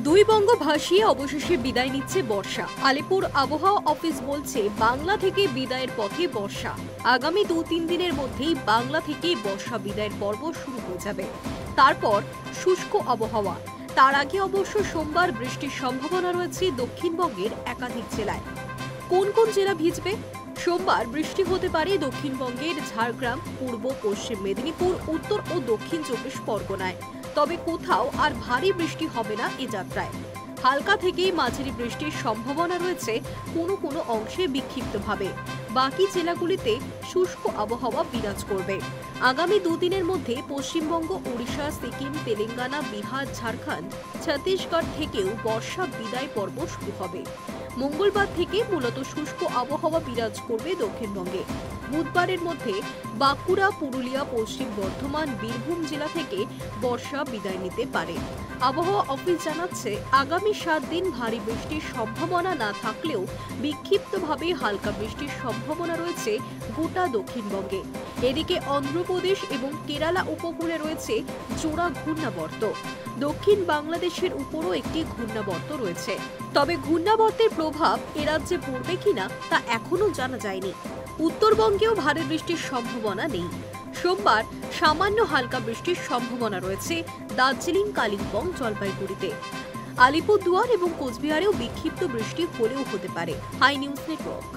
দুই বঙ্গ ভাসিয়ে অবশেষে বিদায় নিচ্ছে বর্ষা। আলিপুর আবহাওয়া অফিস বলছে বাংলা থেকে বিদায়ের পথে বর্ষা। আগামী 2-3 দিনের মধ্যেই বাংলা থেকে বর্ষা বিদায়ের পর্ব শুরু হয়ে যাবে। তারপর শুষ্ক আবহাওয়া। তার আগে অবশ্য সোমবার বৃষ্টির সম্ভাবনা রয়েছে দক্ষিণবঙ্গের একাধিক জেলায়। কোন কোন জেলা ভিজবে? সোমবার বৃষ্টি হতে পারে দক্ষিণবঙ্গের ঝাড়গ্রাম, পূর্ব পশ্চিম মেদিনীপুর, উত্তর ও দক্ষিণ 24 পরগনায়। তবে কোথাও আর ভারী বৃষ্টি হবে না এ যাত্রায়। হালকা থেকেই মাঝারি বৃষ্টির সম্ভাবনা রয়েছে কোনো কোনো অংশে বিক্ষিপ্তভাবে। বাকি জেলাগুলিতে শুষ্ক আবহাওয়া বিরাজ করবে। আগামী দুদিনের মধ্যে পশ্চিমবঙ্গ, ওড়িশা, সিকিম, তেলেঙ্গানা, বিহার, ঝাড়খণ্ড, ছত্তিশগড় থেকেও বর্ষা বিদায় পর্ব শুরু হবে। মঙ্গলবার থেকে মূলত শুষ্ক আবহাওয়া বিরাজ করবে দক্ষিণবঙ্গে। বুধবারের মধ্যে বাঁকুড়া, পুরুলিয়া, পশ্চিম বর্ধমান, বীরভূম জেলা থেকে বর্ষা বিদায় নিতে পারে। আবহাওয়া অফিস জানাচ্ছে আগামী 7 দিন ভারী বৃষ্টির সম্ভাবনা না থাকলেও বিক্ষিপ্তভাবে হালকা বৃষ্টির সম্ভাবনা রয়েছে গোটা দক্ষিণবঙ্গে। এদিকে অন্ধ্রপ্রদেশ এবং কেরালা উপকূলে রয়েছে জোড়া ঘূর্ণাবর্ত। দক্ষিণ বাংলাদেশের উপরও একটি ঘূর্ণাবর্ত রয়েছে। তবে ঘূর্ণাবর্তের প্রভাব এ রাজ্যে পড়বে কিনা তা এখনো জানা যায়নি। উত্তরবঙ্গেও ভারী বৃষ্টির সম্ভাবনা নেই। সোমবার সামান্য হালকা বৃষ্টির সম্ভাবনা রয়েছে দার্জিলিং, কালিম্পং, জলপাইগুড়িতে। আলিপুরদুয়ার এবং কোচবিহারেও বিক্ষিপ্ত বৃষ্টি হলেও হতে পারে। Hi news network.